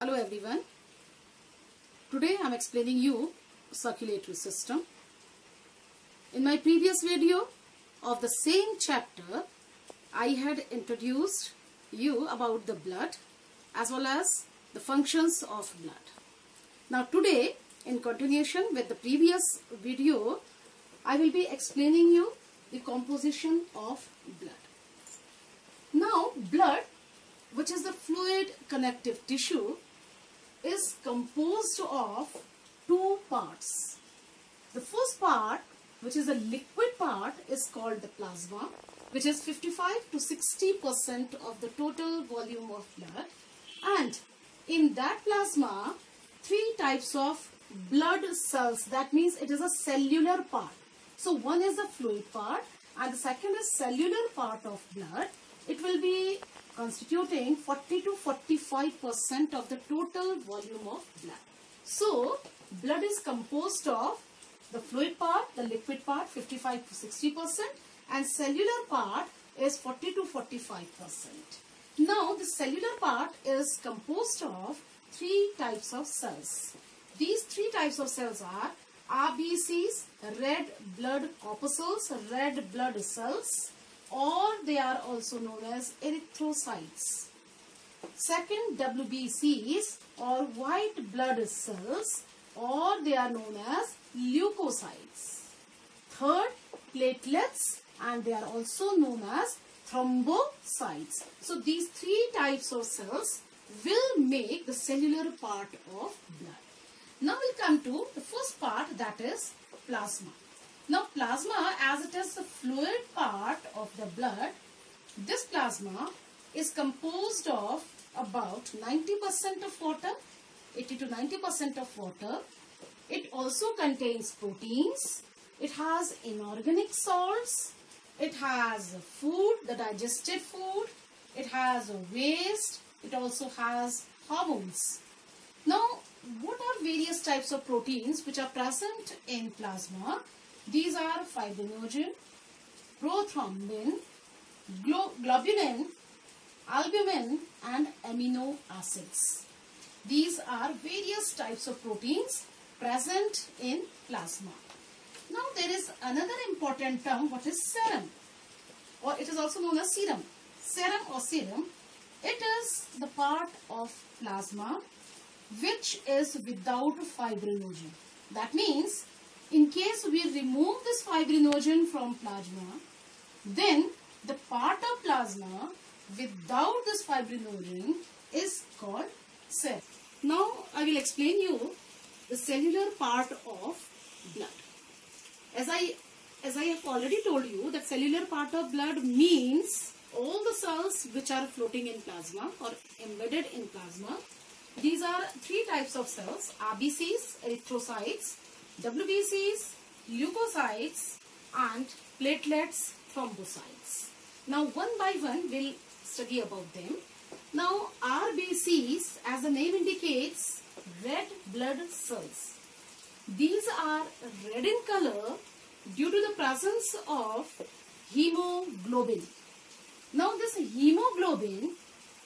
Hello everyone. Today I am explaining you circulatory system. In my previous video of the same chapter, I had introduced you about the blood as well as the functions of blood. Now today, in continuation with the previous video, I will be explaining you the composition of blood. Now blood, which is the fluid connective tissue, is composed of two parts. The first part, which is a liquid part, is called the plasma, which is 55 to 60% of the total volume of blood. And in that plasma, three types of blood cells, that means it is a cellular part. So one is the fluid part and the second is cellular part of blood. It will be constituting 40 to 45% of the total volume of blood. So blood is composed of the fluid part, the liquid part 55 to 60%, and cellular part is 40 to 45%. Now the cellular part is composed of three types of cells. These three types of cells are RBCs, red blood corpuscles, red blood cells, or they are also known as erythrocytes. Second, WBCs or white blood cells, or they are known as leukocytes. Third, platelets, and they are also known as thrombocytes. So these three types of cells will make the cellular part of blood. Now we'll come to the first part, that is plasma. Now plasma, as it is the fluid part of the blood, this plasma is composed of about 90% of water, 80 to 90% of water. It also contains proteins, it has inorganic salts, it has food, the digested food, it has waste, it also has hormones. Now what are various types of proteins which are present in plasma? These are fibrinogen, prothrombin, globulin, albumin, and amino acids. These are various types of proteins present in plasma. Now there is another important term, what is serum, or it is also known as serum. Serum or serum, it is the part of plasma which is without fibrinogen. That means in case we remove this fibrinogen from plasma, then the part of plasma without this fibrinogen is called serum. Now I will explain you the cellular part of blood. As I have already told you, that cellular part of blood means all the cells which are floating in plasma or embedded in plasma. These are three types of cells: RBCs, erythrocytes, WBCs, leukocytes, and platelets, thrombocytes. Now one by one we'll study about them. Now RBCs, as the name indicates, red blood cells. These are red in color due to the presence of hemoglobin. Now this hemoglobin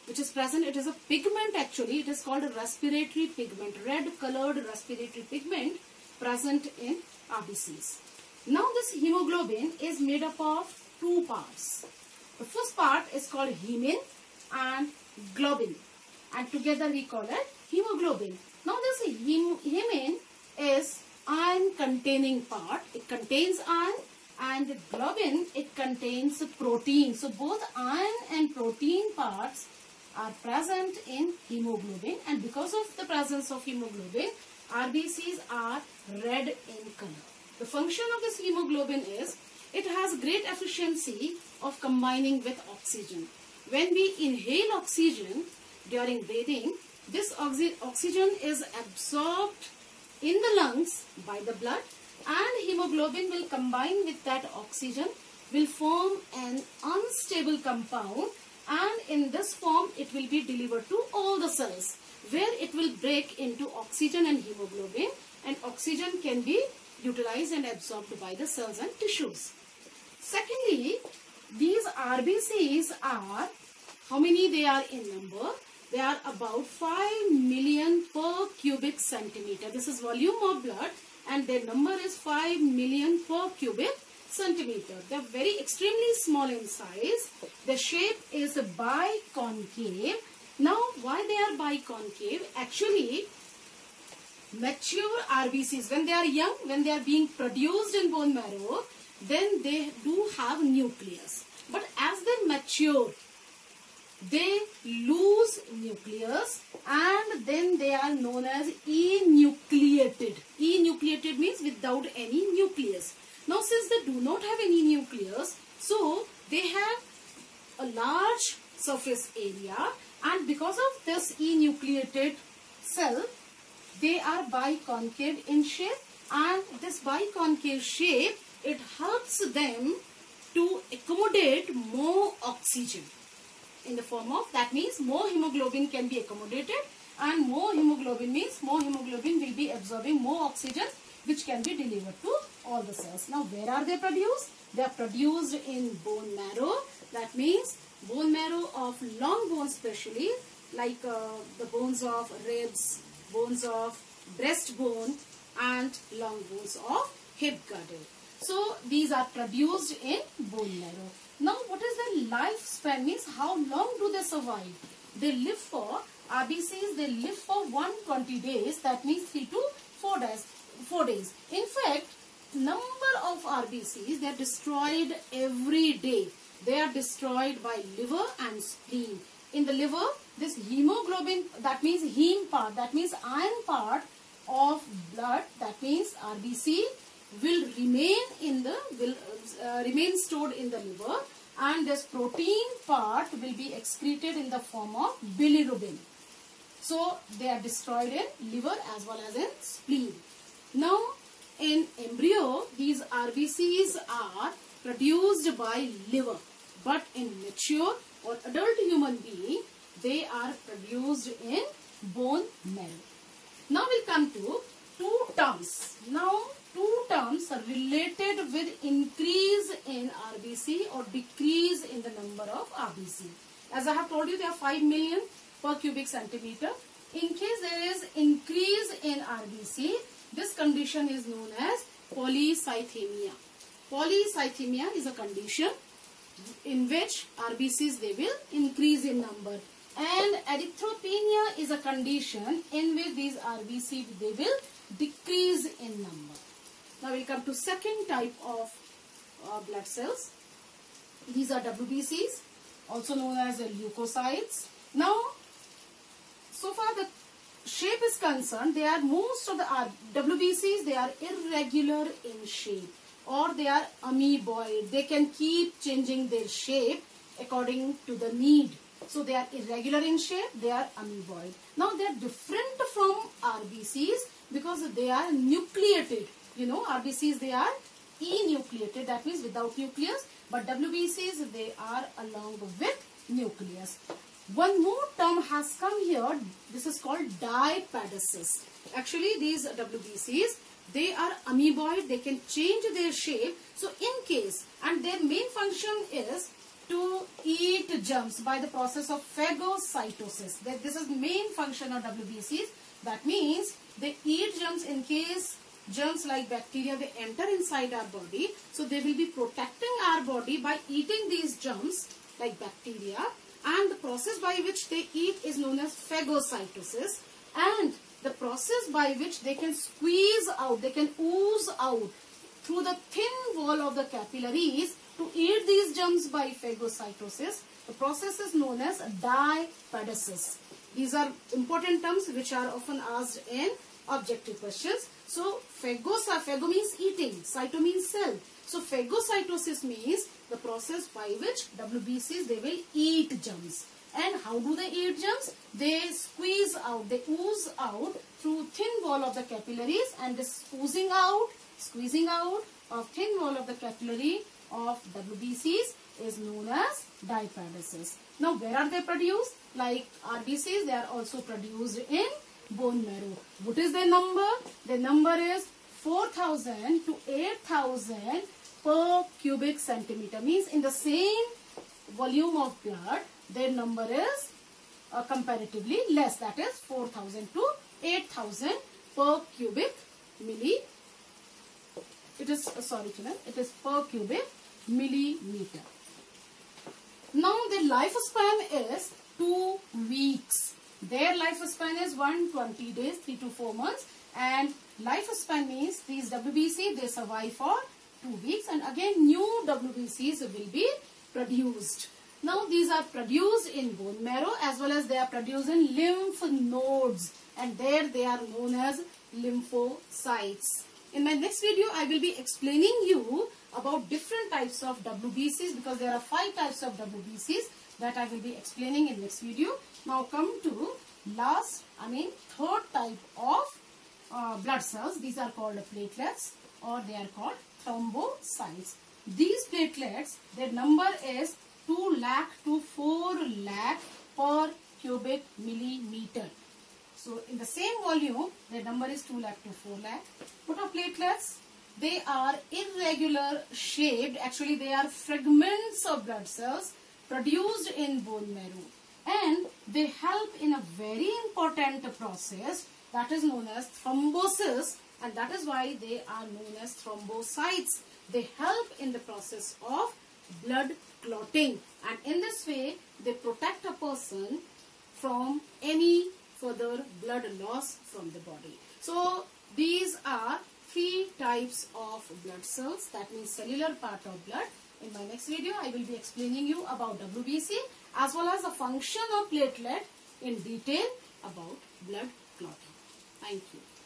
which is present, it is a pigment actually, it is called a respiratory pigment, red colored respiratory pigment present in RBCs. Now this hemoglobin is made up of two parts. The first part is called hemin and globin, and together we call it hemoglobin. Now this hemin is iron containing part, it contains iron, and globin, it contains protein. So both iron and protein parts are present in hemoglobin, and because of the presence of hemoglobin, RBCs are red in color. The function of this hemoglobin is, it has great efficiency of combining with oxygen. When we inhale oxygen during breathing, this oxygen is absorbed in the lungs by the blood, and hemoglobin will combine with that oxygen, will form an unstable compound, and in this form it will be delivered to all the cells, where it will break into oxygen and hemoglobin, and oxygen can be utilized and absorbed by the cells and tissues. Secondly, these RBCs are, how many they are in number? they are about 5 million per cubic centimeter. This is volume of blood and their number is 5 million per cubic centimeter. They are very extremely small in size. The shape is biconcave. Now, why they are biconcave? Actually, mature RBCs, when they are young, when they are being produced in bone marrow, then they do have nucleus. But as they mature, they lose nucleus and then they are known as enucleated. Enucleated means without any nucleus. Now, since they do not have any nucleus, so they have a large surface area, and because of this enucleated cell, they are biconcave in shape, and this biconcave shape, it helps them to accommodate more oxygen in the form of, that means more hemoglobin can be accommodated, and more hemoglobin means more hemoglobin will be absorbing more oxygen which can be delivered to all the cells. Now, where are they produced? They are produced in bone marrow. That means bone marrow of long bones, especially like the bones of ribs, bones of breastbone and long bones of hip girdle. So, these are produced in bone marrow. Now, what is their lifespan? Means how long do they survive? They live for, RBCs, they live for 120 days. That means 3 to 4 days. 4 days. In fact, number of RBCs, they are destroyed every day. They are destroyed by liver and spleen. In the liver, this hemoglobin, that means heme part, that means iron part of blood, that means RBC, will remain in the remain stored in the liver, and this protein part will be excreted in the form of bilirubin. So they are destroyed in liver as well as in spleen. Now in embryo, these RBCs are produced by liver, but in mature or adult human being, they are produced in bone marrow. Now we'll come to two terms. Now, two terms are related with increase in RBC or decrease in the number of RBC. As I have told you, there are 5 million per cubic centimeter. In case there is increase in RBC, this condition is known as polycythemia. Polycythemia is a condition in which RBCs, they will increase in number. And erythropenia is a condition in which these RBCs, they will decrease in number. Now we'll come to second type of blood cells. These are WBCs, also known as leukocytes. Now, so far the shape is concerned, they are most of the WBCs, they are irregular in shape or they are amoeboid. They can keep changing their shape according to the need. So they are irregular in shape, they are amoeboid. Now they are different from RBCs because they are nucleated. You know, RBCs, they are enucleated, that means without nucleus, but WBCs, they are along with nucleus. One more term has come here, this is called dipadesis. Actually, these WBCs, they are amoeboid, they can change their shape. So in case, and their main function is to eat germs by the process of phagocytosis. This is main function of WBCs. That means they eat germs in case germs like bacteria, they enter inside our body. So they will be protecting our body by eating these germs like bacteria. And the process by which they eat is known as phagocytosis. And the process by which they can squeeze out, they can ooze out through the thin wall of the capillaries to eat these germs by phagocytosis. The process is known as dipadesis. These are important terms which are often asked in objective questions. So, phago means eating, cyto means cell. So, phagocytosis means the process by which WBCs, they will eat germs. And how do they eat germs? They squeeze out, they ooze out through thin wall of the capillaries, and this oozing out, squeezing out of thin wall of the capillary of WBCs is known as dipadesis. Now, where are they produced? Like RBCs, they are also produced in bone marrow. What is their number? Their number is 4,000 to 8,000 per cubic centimeter. Means in the same volume of blood, their number is comparatively less, that is 4,000 to 8,000 per cubic milli. It is it is per cubic millimeter. Now their lifespan is 2 weeks. Their lifespan is 120 days, 3 to 4 months, and lifespan means these WBC, they survive for 2 weeks, and again new WBCs will be produced. Now these are produced in bone marrow as well as they are produced in lymph nodes, and there they are known as lymphocytes. In my next video, I will be explaining you about different types of WBCs, because there are 5 types of WBCs that I will be explaining in next video. Now come to third type of blood cells. These are called platelets, or they are called thrombocytes. These platelets, their number is 2 lakh to 4 lakh per cubic millimeter. So in the same volume, their number is 2 lakh to 4 lakh. What are platelets? They are irregular shaped. Actually, they are fragments of blood cells produced in bone marrow, and they help in a very important process that is known as thrombosis, and that is why they are known as thrombocytes. They help in the process of blood clotting, and in this way they protect a person from any further blood loss from the body. So these are 3 types of blood cells, that means cellular part of blood. In my next video, I will be explaining you about WBC as well as the function of platelet in detail about blood clotting. Thank you.